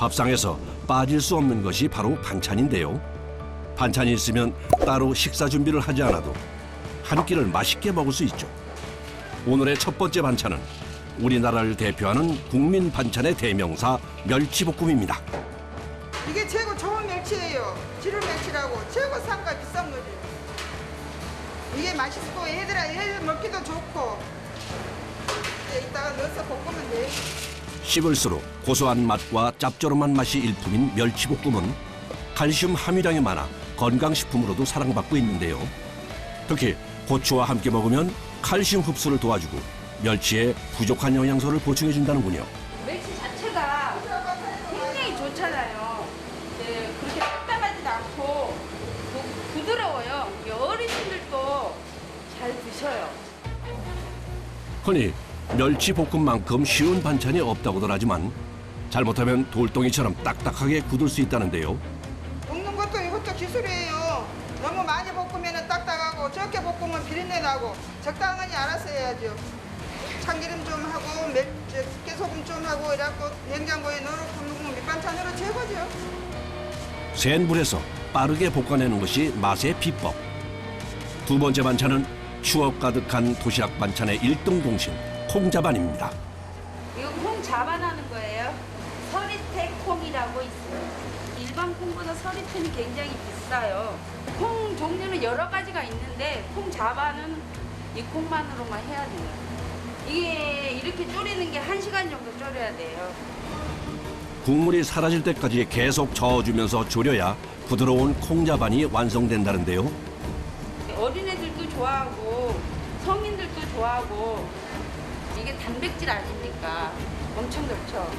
밥상에서 빠질 수 없는 것이 바로 반찬인데요. 반찬이 있으면 따로 식사 준비를 하지 않아도 한 끼를 맛있게 먹을 수 있죠. 오늘의 첫 번째 반찬은 우리나라를 대표하는 국민 반찬의 대명사 멸치볶음입니다. 이게 최고 좋은 멸치예요. 지름 멸치라고 최고 싼가 비싼 거지. 이게 맛있고 애들 먹기도 좋고. 이따가 넣어서 볶으면 돼. 씹을수록 고소한 맛과 짭조름한 맛이 일품인 멸치볶음은 칼슘 함유량이 많아 건강식품으로도 사랑받고 있는데요. 특히 고추와 함께 먹으면 칼슘 흡수를 도와주고 멸치에 부족한 영양소를 보충해준다는군요. 멸치 자체가 굉장히 좋잖아요. 네, 그렇게 딱딱하지도 않고 부드러워요. 어르신들도 잘 드셔요. 흔히 멸치볶음만큼 쉬운 반찬이 없다고들 하지만 잘못하면 돌덩이처럼 딱딱하게 굳을 수 있다는데요. 볶는 것도 이것도 기술이에요. 너무 많이 볶으면 딱딱하고 적게 볶으면 비린내 나고 적당히 알아서 해야죠. 참기름 좀 하고 깨소금 좀 하고 이래갖고 냉장고에 넣어놓고 먹으면 밑반찬으로 최고죠. 센 불에서 빠르게 볶아내는 것이 맛의 비법. 두 번째 반찬은 추억 가득한 도시락 반찬의 1등 공신 콩자반입니다. 이거 콩 자반하는 거예요. 서리태 콩이라고 있어요. 일반 콩보다 서리태는 굉장히 비싸요. 콩 종류는 여러 가지가 있는데 콩 자반은 이 콩만으로만 해야 돼요. 이게 이렇게 졸이는 게 1시간 정도 졸여야 돼요. 국물이 사라질 때까지 계속 저어주면서 졸여야 부드러운 콩자반이 완성된다는데요. 어린애들도 좋아하고 성인들도 좋아하고 이게 단백질 아닙니까? 엄청 좋죠.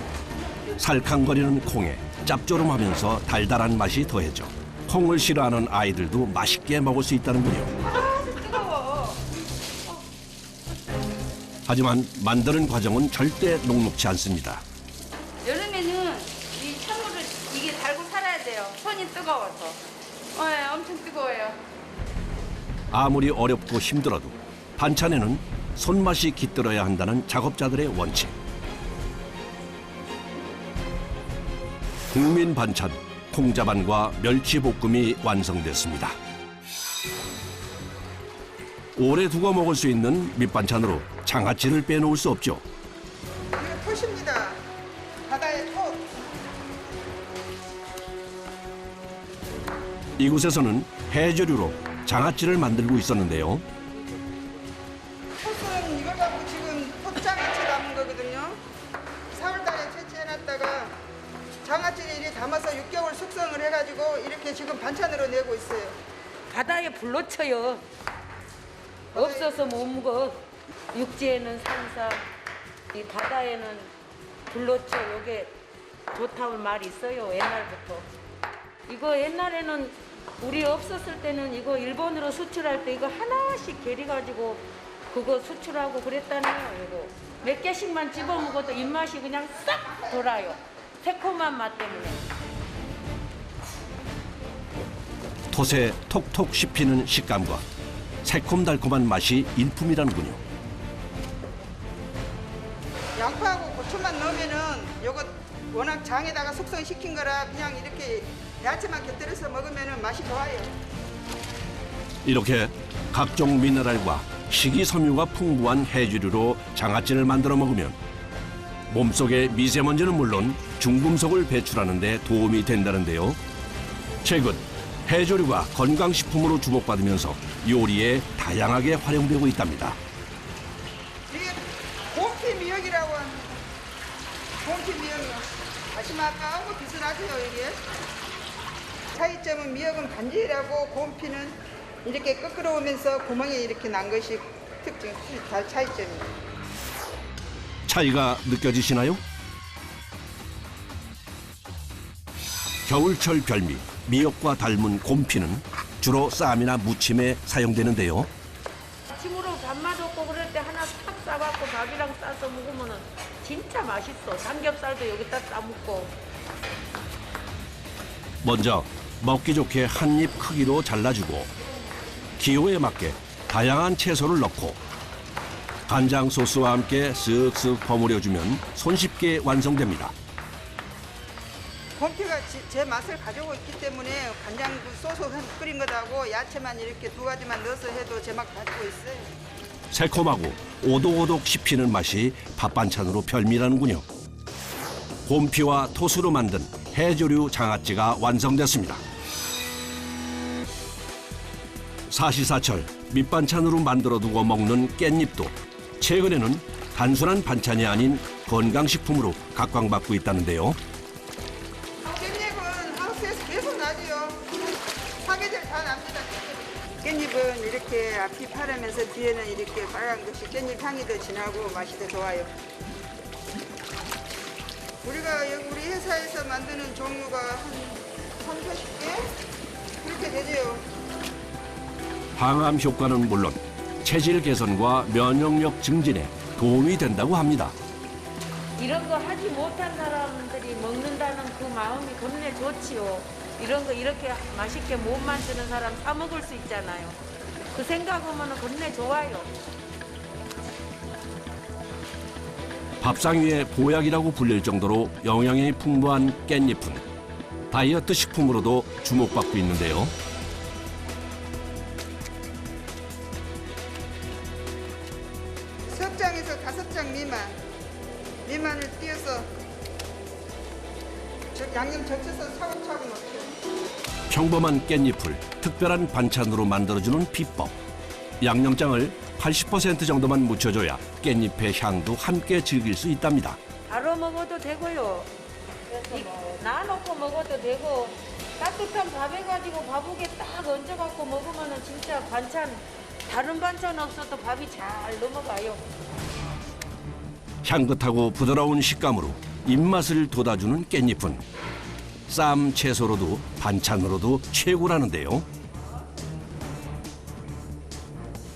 살캉거리는 콩에 짭조름하면서 달달한 맛이 더해져 콩을 싫어하는 아이들도 맛있게 먹을 수 있다는군요. 아, 뜨거워. 하지만 만드는 과정은 절대 녹록지 않습니다. 여름에는 이 찬물을 이게 달고 살아야 돼요. 손이 뜨거워서. 네, 엄청 뜨거워요. 아무리 어렵고 힘들어도 반찬에는 손맛이 깃들어야 한다는 작업자들의 원칙. 국민 반찬 콩자반과 멸치볶음이 완성됐습니다. 오래 두고 먹을 수 있는 밑반찬으로 장아찌를 빼놓을 수 없죠. 이거 톳입니다. 바다의 톳. 이곳에서는 해조류로 장아찌를 만들고 있었는데요. 톳은 이걸 갖고 지금 톳장아찌 담은 거거든요. 4월달에 채취해놨다가 장아찌를 이렇게 담아서 6개월 숙성을 해가지고 이렇게 지금 반찬으로 내고 있어요. 바다에 불로쳐요. 없어서 못 먹어. 육지에는 산삼, 이 바다에는 불로쳐. 요게 좋다고 말이 있어요. 옛날부터. 이거 옛날에는 우리 없었을 때는 이거 일본으로 수출할 때 이거 하나씩 계리가지고 그거 수출하고 그랬다네요. 이거 몇 개씩만 집어 먹어도 입맛이 그냥 싹 돌아요. 새콤한 맛 때문에. 톳에 톡톡 씹히는 식감과 새콤달콤한 맛이 일품이라는군요. 양파하고 고추만 넣으면은 요거 워낙 장에다가 숙성시킨 거라 그냥 이렇게 야채만 곁들여서 먹으면은 맛이 좋아요. 이렇게 각종 미네랄과 식이섬유가 풍부한 해조류로 장아찌를 만들어 먹으면 몸속의 미세먼지는 물론 중금속을 배출하는 데 도움이 된다는데요. 최근 해조류가 건강식품으로 주목받으면서 요리에 다양하게 활용되고 있답니다. 이게 곰피 미역이라고 합니다. 곰피 미역이요. 다시마하고 비슷하죠 이게. 차이점은 미역은 반질하고 곰피는 이렇게 끄끄러우면서 구멍이 이렇게 난 것이 특징, 차이점이에요. 차이가 느껴지시나요? 겨울철 별미 미역과 닮은 곰피는 주로 쌈이나 무침에 사용되는데요. 아침으로 밥맛 없고 그럴 때 하나 탁 싸갖고 밥이랑 싸서 먹으면 진짜 맛있어. 삼겹살도 여기다 싸먹고. 먼저 먹기 좋게 한 입 크기로 잘라주고 기호에 맞게 다양한 채소를 넣고 간장 소스와 함께 쓱쓱 버무려주면 손쉽게 완성됩니다. 곰피가 제 맛을 가지고 있기 때문에 간장 소스 끓인 것하고 야채만 이렇게 두 가지만 넣어서 해도 제 맛 가지고 있어요. 새콤하고 오독오독 씹히는 맛이 밥 반찬으로 별미라는군요. 곰피와 토수로 만든 해조류 장아찌가 완성됐습니다. 사시사철 밑반찬으로 만들어두고 먹는 깻잎도 최근에는 단순한 반찬이 아닌 건강식품으로 각광받고 있다는데요. 깻잎은 하우스에서 계속 나지요. 사계절 다 납니다. 깻잎은 이렇게 앞이 파라면서 뒤에는 이렇게 빨간 것이 깻잎 향이 더 진하고 맛이 더 좋아요. 우리가 여기 우리 회사에서 만드는 종류가 한 30개? 그렇게 되죠. 항암 효과는 물론 체질 개선과 면역력 증진에 도움이 된다고 합니다. 이런 거 하지 못한 사람들이 먹는다는 그 마음이 겁내 좋지요. 이런 거 이렇게 맛있게 못 만드는 사람 사 먹을 수 있잖아요. 그 생각하면 겁내 좋아요. 밥상 위에 보약이라고 불릴 정도로 영양이 풍부한 깻잎은 다이어트 식품으로도 주목받고 있는데요. 석 장에서 5장 미만을 띄어서 양념 적셔서 차곡차곡 넣죠. 평범한 깻잎을 특별한 반찬으로 만들어주는 비법. 양념장을 80% 정도만 묻혀줘야 깻잎의 향도 함께 즐길 수 있답니다. 바로 먹어도 되고요. 놔놓고 먹어도 되고 따뜻한 밥에 가지고 밥국에 딱 얹어갖고 먹으면 진짜 반찬 다른 반찬 없어도 밥이 잘 넘어가요. 향긋하고 부드러운 식감으로 입맛을 돋아주는 깻잎은 쌈, 채소로도 반찬으로도 최고라는데요.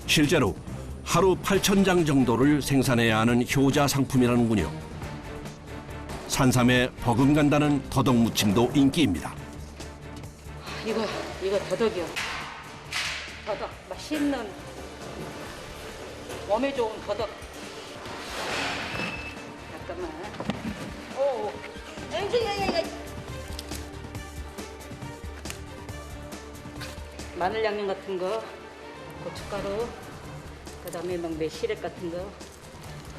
실제로 하루 8,000장 정도를 생산해야 하는 효자 상품이라는군요. 산삼에 버금간다는 더덕 무침도 인기입니다. 이거 더덕이요. 더덕 맛있는 몸에 좋은 더덕. 잠깐만. 오, 마늘 양념 같은 거, 고춧가루, 그다음에 막 매실액 같은 거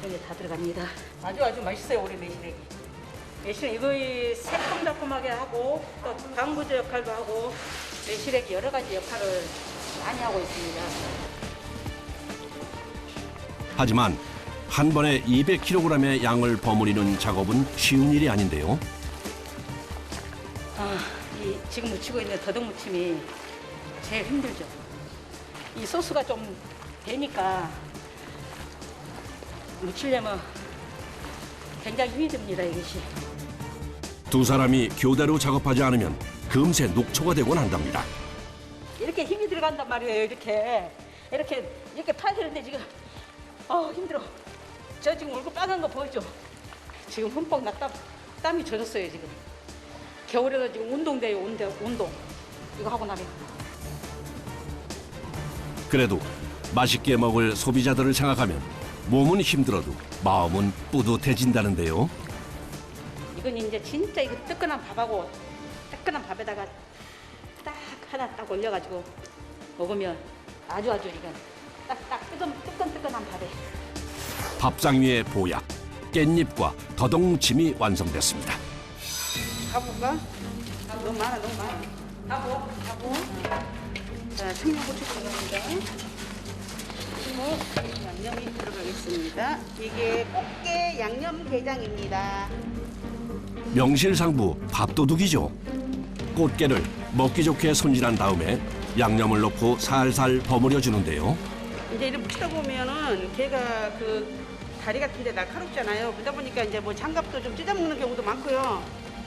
그런 게 다 들어갑니다. 아주 맛있어요 우리 매실액이. 매실액 이거 새콤달콤하게 하고 또 방부제 역할도 하고 매실액이 여러 가지 역할을 많이 하고 있습니다. 하지만 한 번에 200kg의 양을 버무리는 작업은 쉬운 일이 아닌데요. 이 지금 무치고 있는 더덕 무침이 제일 힘들죠. 이 소스가 좀 되니까 무치려면 굉장히 힘이 듭니다, 이것이. 두 사람이 교대로 작업하지 않으면 금세 녹초가 되곤 한답니다. 이렇게 힘이 들어간단 말이에요, 이렇게 파야 되는데 지금 힘들어. 저 지금 얼굴 빨간 거 보이죠? 지금 흠뻑 땀이 젖었어요, 지금. 겨울에도 지금 운동돼요, 운동. 이거 하고 나면. 그래도 맛있게 먹을 소비자들을 생각하면 몸은 힘들어도 마음은 뿌듯해진다는데요. 이건 이제 진짜 이거 뜨끈한 밥에다가 딱 하나 딱 올려가지고 먹으면 아주 이건 딱 뜨끈한 밥에. 밥상 위의 보약, 깻잎과 더덕 무침이 완성됐습니다. 가볼까? 너무 많아. 하고. 자, 청양고추 들어갑니다. 양념이 들어가겠습니다. 이게 꽃게 양념게장입니다. 명실상부 밥도둑이죠. 꽃게를 먹기 좋게 손질한 다음에 양념을 넣고 살살 버무려 주는데요. 이제 이렇게 묻히다 보면은 걔가 그 다리 같은데 날카롭잖아요. 그러다 보니까 이제 뭐 장갑도 좀 찢어먹는 경우도 많고요.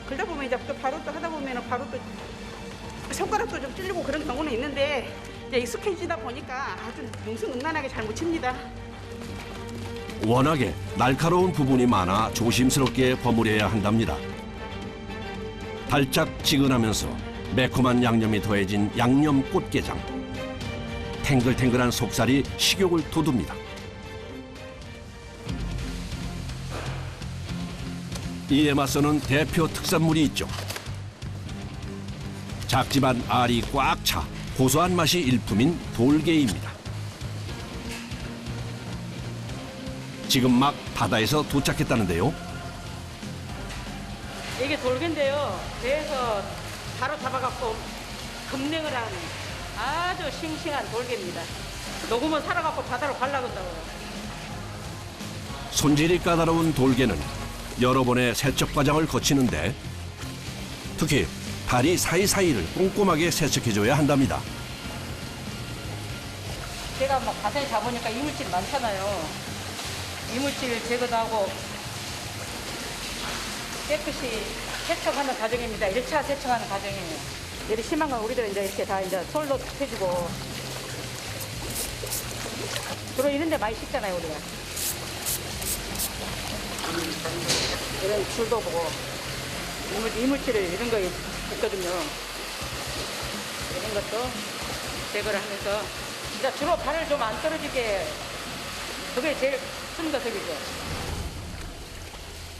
그러다 보면 이제 또 바로 또 하다 보면은 바로 또 손가락도 좀 찔리고 그런 경우는 있는데 이제 익숙해지다 보니까 아주 능수능란하게 잘 묻힙니다. 워낙에 날카로운 부분이 많아 조심스럽게 버무려야 한답니다. 달짝지근하면서 매콤한 양념이 더해진 양념 꽃게장. 탱글탱글한 속살이 식욕을 돋웁니다. 이에 맞서는 대표 특산물이 있죠. 작지만 알이 꽉 차 고소한 맛이 일품인 돌게입니다. 지금 막 바다에서 도착했다는데요. 이게 돌개인데요. 배에서 바로 잡아갖고 급냉을 한 아주 싱싱한 돌개입니다. 녹으면 살아갖고 바다로 갈라간다고요. 손질이 까다로운 돌개는 여러 번의 세척 과정을 거치는데 특히 다리 사이사이를 꼼꼼하게 세척해줘야 한답니다. 제가 뭐 가까이 잡으니까 이물질 많잖아요. 이물질 제거도 하고 깨끗이 세척하는 과정입니다. 1차 세척하는 과정이에요. 이렇게 심한 건 우리들 이제 이렇게 다 이제 솔로 해주고 주로 이런 데 많이 씻잖아요, 우리가. 이런 줄도 보고 이물질을 이런 거 있거든요. 이런 것도 제거를 하면서 진짜 주로 발을 좀 안 떨어지게 그게 제일 큰 것들이죠.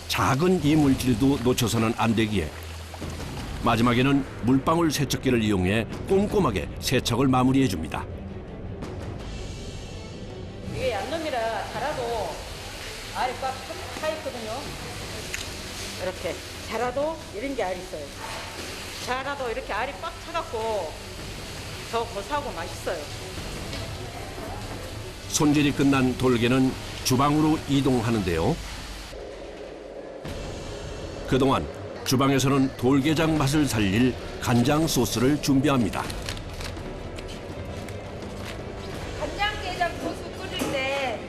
작은 이물질도 놓쳐서는 안 되기에 마지막에는 물방울 세척기를 이용해 꼼꼼하게 세척을 마무리해 줍니다. 이게 얀놈이라 자라도 알이 꽉 차 있거든요. 이렇게 자라도 이런 게 알이 있어요. 자라도 이렇게 알이 꽉 차갖고 더 고소하고 맛있어요. 손질이 끝난 돌개는 주방으로 이동하는데요. 그동안 주방에서는 돌게장 맛을 살릴 간장 소스를 준비합니다. 간장게장 소스 끓일 때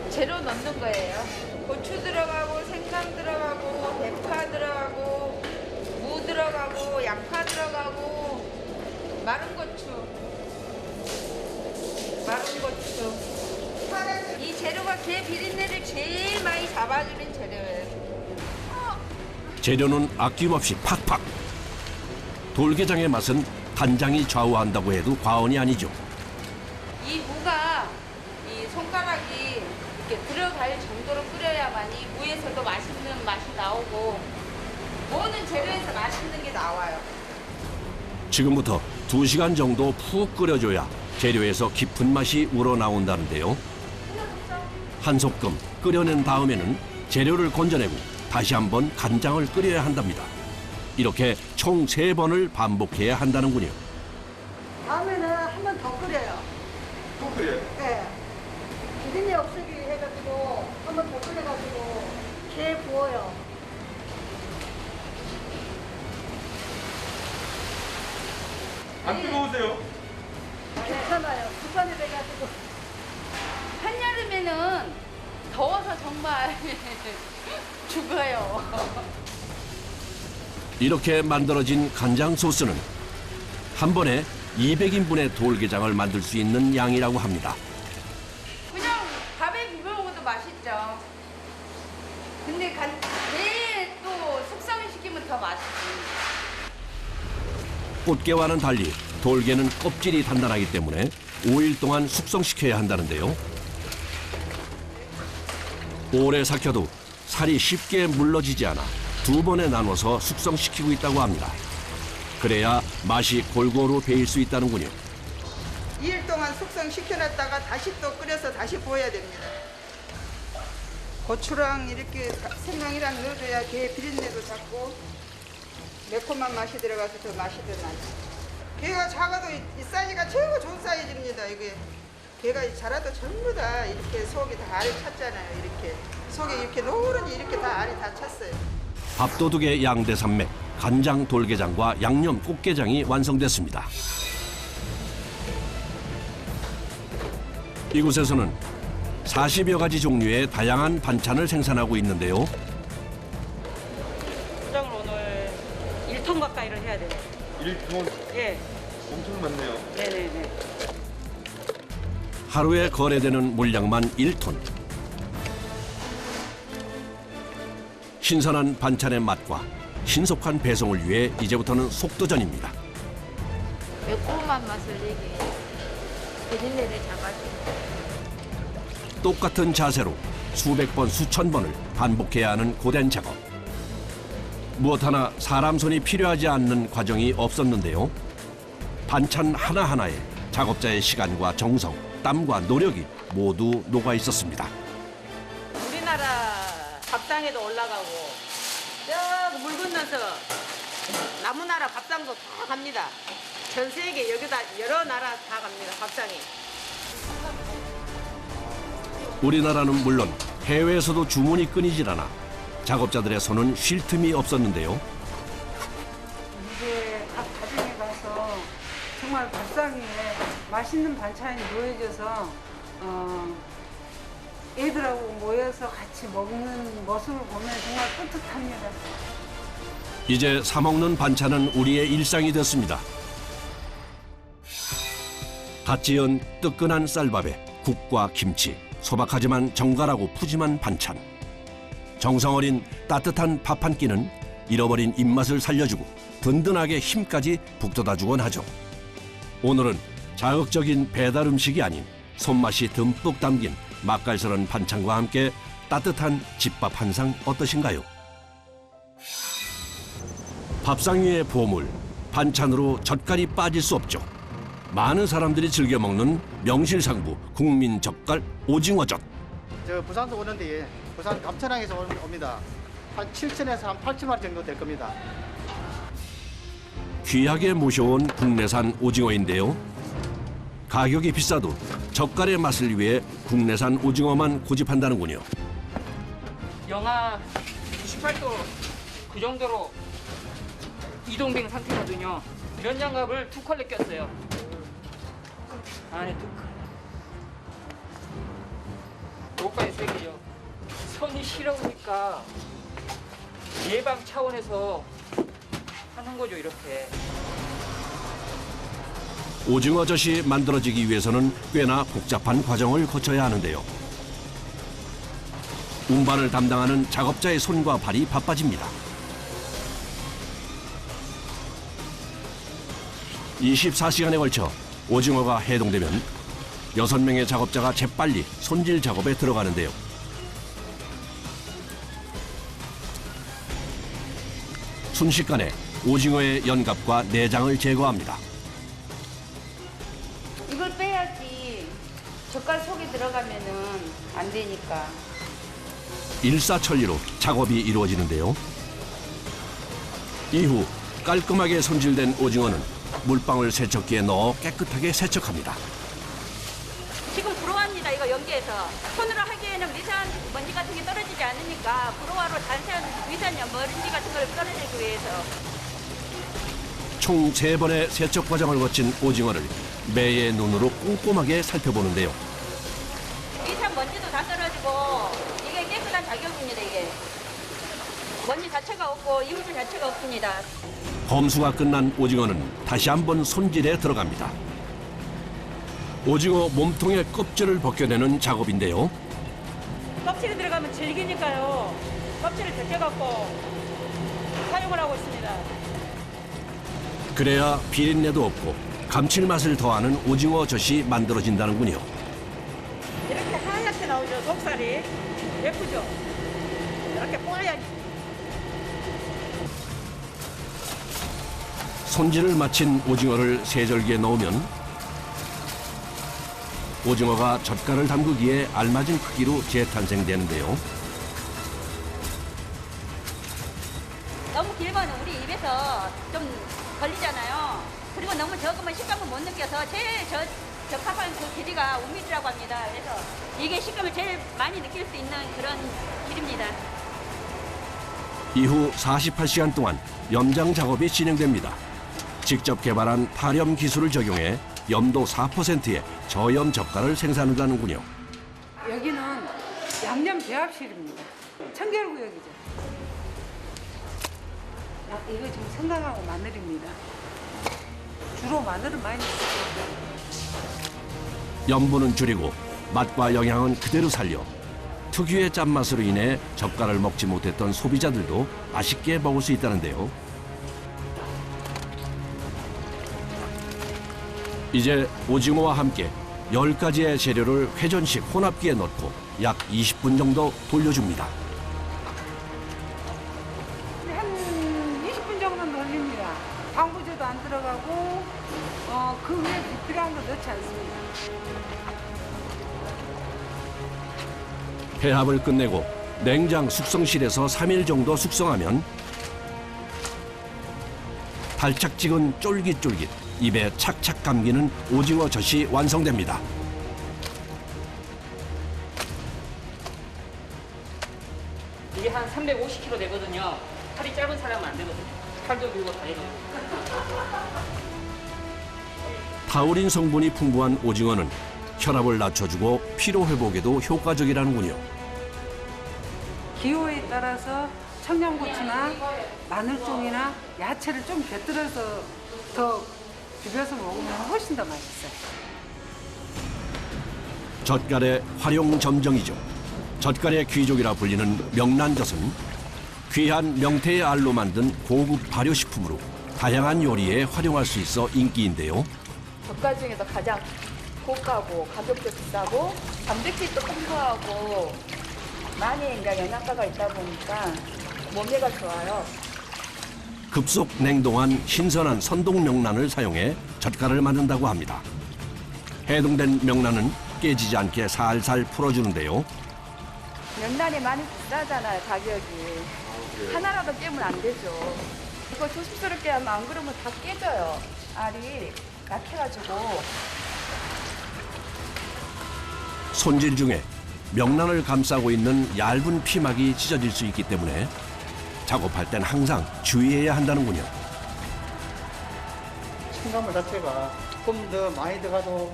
재료 넣는 거예요. 고추 들어가고 생강 들어가고 대파 들어가고 무 들어가고 양파 들어가고 마른 고추. 이 재료가 게 비린내를 제일 많이 잡아주는 재료예요. 재료는 아낌없이 팍팍. 돌게장의 맛은 간장이 좌우한다고 해도 과언이 아니죠. 이 무가 이 손가락이 이렇게 들어갈 정도로 끓여야만이 무에서도 맛있는 맛이 나오고 모든 재료에서 맛있는 게 나와요. 지금부터 2시간 정도 푹 끓여줘야 재료에서 깊은 맛이 우러나온다는데요. 한 소끔 끓여낸 다음에는 재료를 건져내고 다시 한번 간장을 끓여야 한답니다. 이렇게 총 3번을 반복해야 한다는군요. 다음에는 한 번 더 끓여요. 또 끓여요? 네. 비린내 없애기 해가지고 한 번 더 끓여가지고 게 부어요. 안 뜨거우세요? 괜찮아요. 국간이 돼가지고. 한여름에는 더워서 정말 죽어요. 이렇게 만들어진 간장 소스는 한 번에 200인분의 돌게장을 만들 수 있는 양이라고 합니다. 그냥 밥에 비벼 먹어도 맛있죠. 근데 게에 또 숙성시키면 더 맛있지. 꽃게와는 달리 돌게는 껍질이 단단하기 때문에 5일 동안 숙성시켜야 한다는데요. 오래 삭혀도 살이 쉽게 물러지지 않아 2번에 나눠서 숙성시키고 있다고 합니다. 그래야 맛이 골고루 배일 수 있다는군요. 2일 동안 숙성시켜놨다가 다시 또 끓여서 다시 부어야 됩니다. 고추랑 이렇게 생강이랑 넣어줘야 게 비린내도 잡고 매콤한 맛이 들어가서 더 맛이 더 나죠. 게가 작아도 이 사이즈가 최고 좋은 사이즈입니다. 이게 게가 자라도 전부 다 이렇게 속이 다 알이 찼잖아요. 이렇게 속에 이렇게 노랗게 이렇게 다 알이 다 찼어요. 밥도둑의 양대산맥 간장 돌게장과 양념 꽃게장이 완성됐습니다. 이곳에서는 40여 가지 종류의 다양한 반찬을 생산하고 있는데요. 포장을 오늘 1톤 가까이를 해야 돼요. 1톤 예. 엄청 많네요. 네네네. 하루에 거래되는 물량만 1톤. 신선한 반찬의 맛과 신속한 배송을 위해 이제부터는 속도전입니다. 매콤한 맛을 내기 비린내를 잡아주고 똑같은 자세로 수백 번, 수천 번을 반복해야 하는 고된 작업. 무엇 하나 사람 손이 필요하지 않는 과정이 없었는데요. 반찬 하나하나에 작업자의 시간과 정성, 땀과 노력이 모두 녹아 있었습니다. 우리나라 밥상에도 올라가고 저 물 건너서 남우나라 밥상도 다 갑니다. 전 세계 여기다 여러 나라 다 갑니다. 밥상이. 우리나라는 물론 해외에서도 주문이 끊이질 않아 작업자들의 손은 쉴 틈이 없었는데요. 이제 각 가정에 가서 정말 밥상 위에 맛있는 반찬이 놓여져서 애들하고 모여서 같이 먹는 모습을 보면 정말 뿌듯합니다. 이제 사 먹는 반찬은 우리의 일상이 됐습니다. 갓 지은 뜨끈한 쌀밥에 국과 김치, 소박하지만 정갈하고 푸짐한 반찬. 정성 어린 따뜻한 밥 한 끼는 잃어버린 입맛을 살려주고 든든하게 힘까지 북돋아주곤 하죠. 오늘은 자극적인 배달 음식이 아닌 손맛이 듬뿍 담긴 맛깔스러운 반찬과 함께 따뜻한 집밥 한 상 어떠신가요? 밥상 위의 보물, 반찬으로 젓갈이 빠질 수 없죠. 많은 사람들이 즐겨 먹는 명실상부 국민 젓갈 오징어젓. 저 부산도 오는데 부산 감천항에서 옵니다. 한 7천에서 한 8천 마리 정도 될 겁니다. 귀하게 모셔온 국내산 오징어인데요. 가격이 비싸도 젓갈의 맛을 위해 국내산 오징어만 고집한다는군요. 영하 98도 그 정도로 이동된 상태거든요. 면장갑을 2컬레 꼈어요. 안에 2컬레. 옷까지 새기죠. 손이 시려우니까 예방 차원에서 하는 거죠, 이렇게. 오징어젓이 만들어지기 위해서는 꽤나 복잡한 과정을 거쳐야 하는데요. 운반을 담당하는 작업자의 손과 발이 바빠집니다. 24시간에 걸쳐 오징어가 해동되면 6명의 작업자가 재빨리 손질 작업에 들어가는데요. 순식간에 오징어의 연갑과 내장을 제거합니다. 이걸 빼야지 젓갈 속에 들어가면은 안 되니까. 일사천리로 작업이 이루어지는데요. 이후 깔끔하게 손질된 오징어는 물방울 세척기에 넣어 깨끗하게 세척합니다. 지금 불어합니다. 이거 연기해서 손으로 하기에는 미세한 먼지 같은 게 떨어지지 않으니까 불어화로 자세한 미세한 먼지 같은 걸 떨어지기 위해서. 총 3번의 세척 과정을 거친 오징어를 매의 눈으로 꼼꼼하게 살펴보는데요. 미세한 먼지도 다 떨어지고 이게 깨끗한 작용입니다. 이게 먼지 자체가 없고 이물질 자체가 없습니다. 검수가 끝난 오징어는 다시 한번 손질에 들어갑니다. 오징어 몸통의 껍질을 벗겨내는 작업인데요. 껍질이 들어가면 질기니까요. 껍질을 벗겨갖고 사용을 하고 있습니다. 그래야 비린내도 없고 감칠맛을 더하는 오징어젓이 만들어진다는군요. 이렇게 하얗게 나오죠, 속살이. 예쁘죠? 이렇게 뽀얗게. 손질을 마친 오징어를 세절기에 넣으면 오징어가 젓갈을 담그기에 알맞은 크기로 재탄생되는데요. 너무 길면 우리 입에서 좀 걸리잖아요. 그리고 너무 적으면 식감을 못 느껴서 제일 적합한 그 길이가 5mm라고 합니다. 그래서 이게 식감을 제일 많이 느낄 수 있는 그런 길입니다. 이후 48시간 동안 염장 작업이 진행됩니다. 직접 개발한 파렴 기술을 적용해 염도 4%의 저염 젓갈을 생산한다는군요. 여기는 양념 배합실입니다. 청결구역이죠. 이거 지금 생강하고 마늘입니다. 주로 마늘을 많이 쓰죠. 염분은 줄이고 맛과 영양은 그대로 살려 특유의 짠맛으로 인해 젓갈을 먹지 못했던 소비자들도 맛있게 먹을 수 있다는데요. 이제 오징어와 함께 10가지의 재료를 회전식 혼합기에 넣고 약 20분 정도 돌려줍니다. 한 정도는 돌립니다. 방부제도 안 들어가고 그 위에 불필요한 거 넣지 않습니다. 배합을 끝내고 냉장 숙성실에서 3일 정도 숙성하면 달짝지근 쫄깃쫄깃 입에 착착 감기는 오징어 젓이 완성됩니다. 이게 한 350kg 되거든요. 팔이 짧은 사람은 안 되거든요. 팔도 길고 다리도 길고. 타우린 성분이 풍부한 오징어는 혈압을 낮춰주고 피로 회복에도 효과적이라는군요. 기호에 따라서 청양고추나 마늘종이나 야채를 좀 곁들여서 더 비벼서 먹으면 훨씬 더 맛있어요. 젓갈의 활용 점정이죠. 젓갈의 귀족이라 불리는 명란젓은 귀한 명태의 알로 만든 고급 발효식품으로 다양한 요리에 활용할 수 있어 인기인데요. 젓갈 중에서 가장 고가고 가격도 비싸고 단백질도 풍부하고 많이 영양가가 있다 보니까 몸매가 좋아요. 급속 냉동한 신선한 선동 명란을 사용해 젓갈을 만든다고 합니다. 해동된 명란은 깨지지 않게 살살 풀어주는데요. 명란이 많이 비싸잖아요, 가격이. 하나라도 깨면 안 되죠. 이거 조심스럽게 하면 안 그러면 다 깨져요. 알이 약해가지고. 손질 중에 명란을 감싸고 있는 얇은 피막이 찢어질 수 있기 때문에 작업할 땐 항상 주의해야 한다는군요. 첨가물 자체가 조금 더 많이 들어가도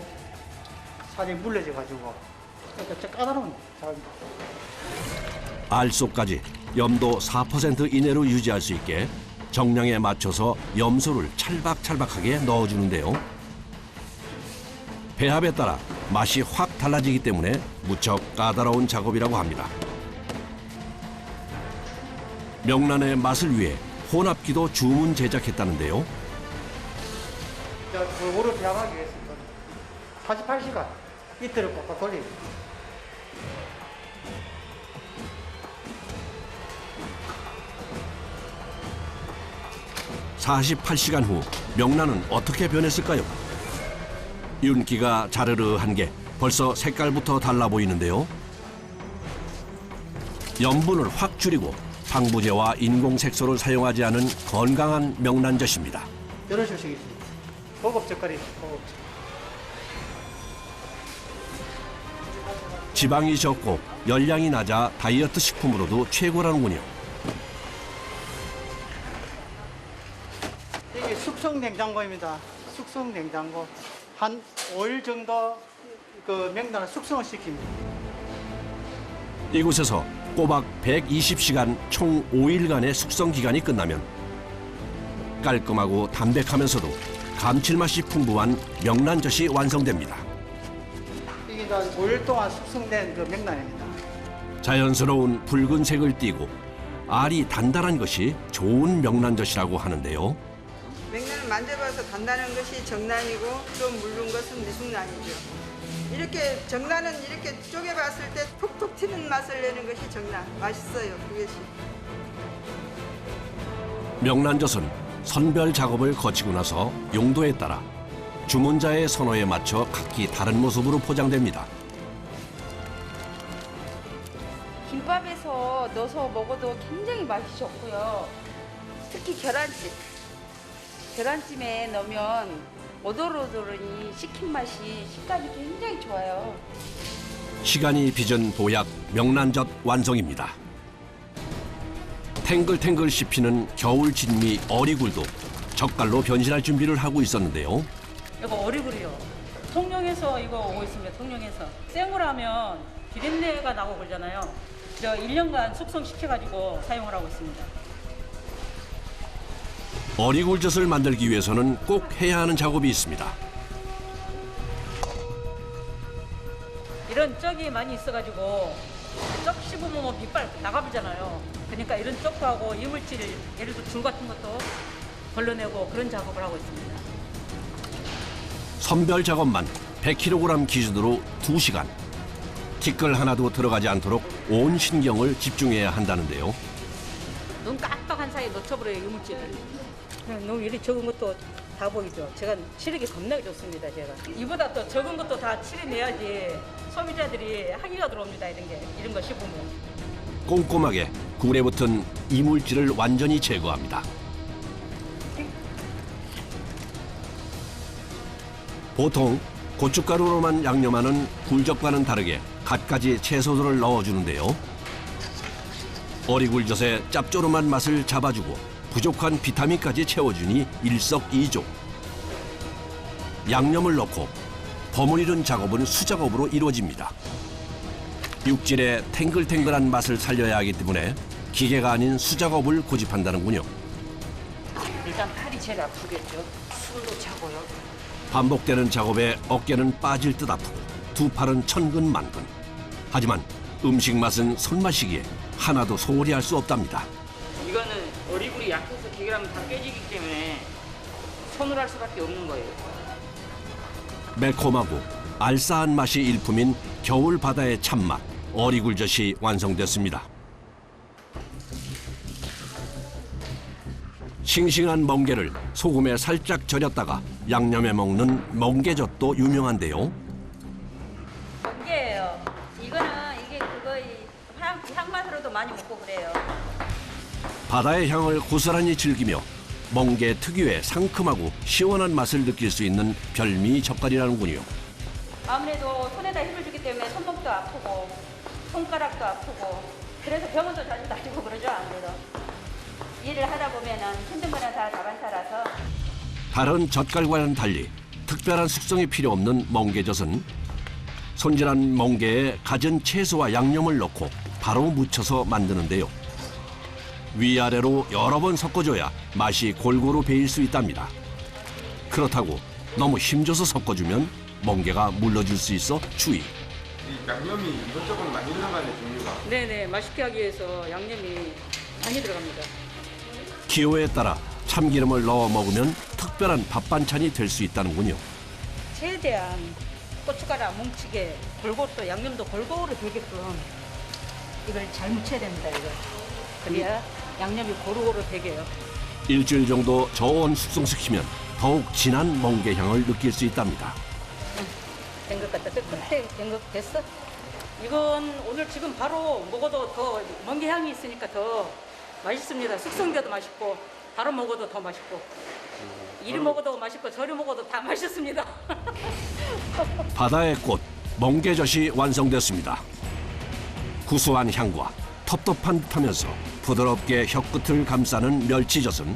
살이 물러져가지고 좀 까다로운 작업입니다. 알 속까지 염도 4% 이내로 유지할 수 있게 정량에 맞춰서 염소를 찰박찰박하게 넣어주는데요. 배합에 따라 맛이 확 달라지기 때문에 무척 까다로운 작업이라고 합니다. 명란의 맛을 위해 혼합기도 주문 제작했다는데요. 골고루 배합하기 위해서 48시간 이틀을 꽉꽉 돌립니다. (48시간) 후 명란은 어떻게 변했을까요? 윤기가 자르르한 게 벌써 색깔부터 달라 보이는데요. 염분을 확 줄이고 방부제와 인공색소를 사용하지 않은 건강한 명란젓입니다. 여러 주식이 있습니다. 고급 젓갈이 고급. 지방이 적고 열량이 낮아 다이어트 식품으로도 최고라는군요. 이게 숙성 냉장고입니다. 숙성 냉장고. 한 5일 정도 그 명란을 숙성을 시킵니다. 이곳에서 꼬박 120시간 총 5일간의 숙성 기간이 끝나면 깔끔하고 담백하면서도 감칠맛이 풍부한 명란젓이 완성됩니다. 이게 이제 5일 동안 숙성된 그 명란입니다. 자연스러운 붉은색을 띠고 알이 단단한 것이 좋은 명란젓이라고 하는데요. 명란을 만져봐서 단단한 것이 정란이고 좀 물른 것은 미숙란이죠. 이렇게 정란은 이렇게 쪼개봤을 때 톡톡 튀는 맛을 내는 것이 정란. 맛있어요, 그것이. 명란젓은 선별 작업을 거치고 나서 용도에 따라 주문자의 선호에 맞춰 각기 다른 모습으로 포장됩니다. 김밥에서 넣어서 먹어도 굉장히 맛이 좋고요. 특히 계란찜에 넣으면 오돌오돌하니 식힌 맛이 식감이 굉장히 좋아요. 시간이 빚은 보약 명란젓 완성입니다. 탱글탱글 씹히는 겨울 진미 어리굴도 젓갈로 변신할 준비를 하고 있었는데요. 이거 어리굴이요. 통영에서 이거 오고 있습니다. 통영에서. 생으로 하면 비린내가 나고 그러잖아요. 저 1년간 숙성시켜가지고 사용을 하고 있습니다. 어리굴젓을 만들기 위해서는 꼭 해야 하는 작업이 있습니다. 이런 쩍이 많이 있어가지고 쩍 씹으면 밑발 나가버리잖아요. 그러니까 이런 쪽하고 이물질, 예를 들어 줄 같은 것도 걸러내고 그런 작업을 하고 있습니다. 선별 작업만 100kg 기준으로 2시간. 티끌 하나도 들어가지 않도록 온 신경을 집중해야 한다는데요. 눈 깜빡한 사이에 놓쳐버려요, 이물질을. 너무 이리 적은 것도 다 보이죠. 제가 치르기 겁나게 좋습니다, 제가. 이보다 또 적은 것도 다 치러내야지 소비자들이 항의가 들어옵니다, 이런 거 씹으면. 꼼꼼하게 굴에 붙은 이물질을 완전히 제거합니다. 보통 고춧가루로만 양념하는 굴젓과는 다르게 갖가지 채소들을 넣어주는데요. 어리굴젓의 짭조름한 맛을 잡아주고 부족한 비타민까지 채워주니 일석이조. 양념을 넣고 버무리는 작업은 수작업으로 이루어집니다. 육질의 탱글탱글한 맛을 살려야 하기 때문에 기계가 아닌 수작업을 고집한다는군요. 일단 팔이 제일 아프겠죠. 술로 차고요. 반복되는 작업에 어깨는 빠질 듯 아프고 두 팔은 천근만근. 하지만 음식 맛은 손맛이기에 하나도 소홀히 할 수 없답니다. 이거는 어리굴이 약해서 기계라면 다 깨지기 때문에 손으로 할 수밖에 없는 거예요. 매콤하고 알싸한 맛이 일품인 겨울 바다의 참맛 어리굴젓이 완성됐습니다. 싱싱한 멍게를 소금에 살짝 절였다가 양념해 먹는 멍게젓도 유명한데요. 멍게예요. 이거는 이게 그거 향맛으로도 많이 먹고 그래요. 바다의 향을 고스란히 즐기며 멍게 특유의 상큼하고 시원한 맛을 느낄 수 있는 별미 젓갈이라는군요. 아무래도 손에다 힘을 주기 때문에 손목도 아프고 손가락도 아프고 그래서 병원도 자주 다니고 그러죠, 아무래도. 일을 하다 보면은 힘든 거는 다 다반사라서. 다른 젓갈과는 달리 특별한 숙성이 필요 없는 멍게젓은 손질한 멍게에 갖은 채소와 양념을 넣고 바로 무쳐서 만드는데요. 위아래로 여러 번 섞어줘야 맛이 골고루 배일 수 있답니다. 그렇다고 너무 힘줘서 섞어주면 멍게가 물러질 수 있어 주의. 이 양념이 이것저것 많이 들어가는 종류가. 네네, 맛있게 하기 위해서 양념이 많이 들어갑니다. 기호에 따라 참기름을 넣어 먹으면 특별한 밥 반찬이 될 수 있다는군요. 최대한 고춧가루 안 뭉치게 골고루 또 양념도 골고루 되게끔 이걸 잘 묻혀야 됩니다, 이거. 그래야 양념이 고루고루 되게요. 일주일 정도 저온 숙성시키면 더욱 진한 멍게 향을 느낄 수 있답니다. 된 것 같다. 끝에 된 것 됐어? 이건 오늘 지금 바로 먹어도 더 멍게 향이 있으니까 더 맛있습니다. 숙성돼도 맛있고 바로 먹어도 더 맛있고 이리 먹어도 맛있고 저리 먹어도 다 맛있습니다. 바다의 꽃 멍게젓이 완성됐습니다. 구수한 향과 텁텁한 듯하면서 부드럽게 혀끝을 감싸는 멸치젓은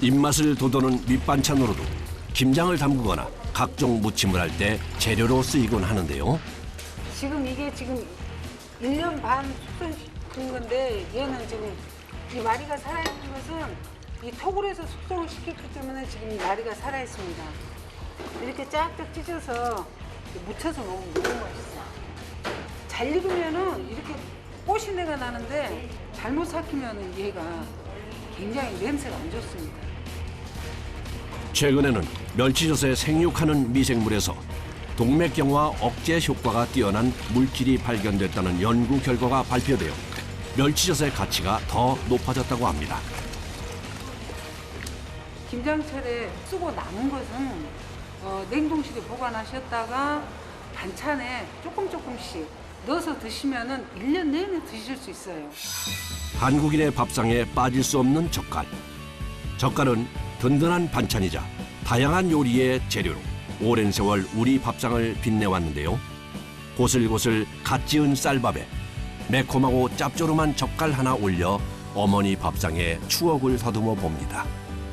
입맛을 돋우는 밑반찬으로도 김장을 담그거나 각종 무침을 할 때 재료로 쓰이곤 하는데요. 지금 이게 지금 1년 반 숙성시킨 건데 얘는 지금 이 마리가 살아있는 것은 이 톡을해서 숙성을 시켰기 때문에 지금 이 마리가 살아있습니다. 이렇게 쫙쫙 찢어서 무쳐서 먹으면 너무 맛있어요. 잘 익으면은 이렇게 꼬시내가 나는데 잘못 삭히면은 얘가 굉장히 냄새가 안 좋습니다. 최근에는 멸치젓에 생육하는 미생물에서 동맥경화 억제 효과가 뛰어난 물질이 발견됐다는 연구 결과가 발표되어 멸치젓의 가치가 더 높아졌다고 합니다. 김장철에 쓰고 남은 것은 냉동실에 보관하셨다가 반찬에 조금씩 넣어서 드시면은 1년 내내 드실 수 있어요. 한국인의 밥상에 빠질 수 없는 젓갈. 젓갈은 든든한 반찬이자 다양한 요리의 재료로 오랜 세월 우리 밥상을 빛내왔는데요. 고슬고슬 갓 지은 쌀밥에 매콤하고 짭조름한 젓갈 하나 올려 어머니 밥상에 추억을 더듬어 봅니다.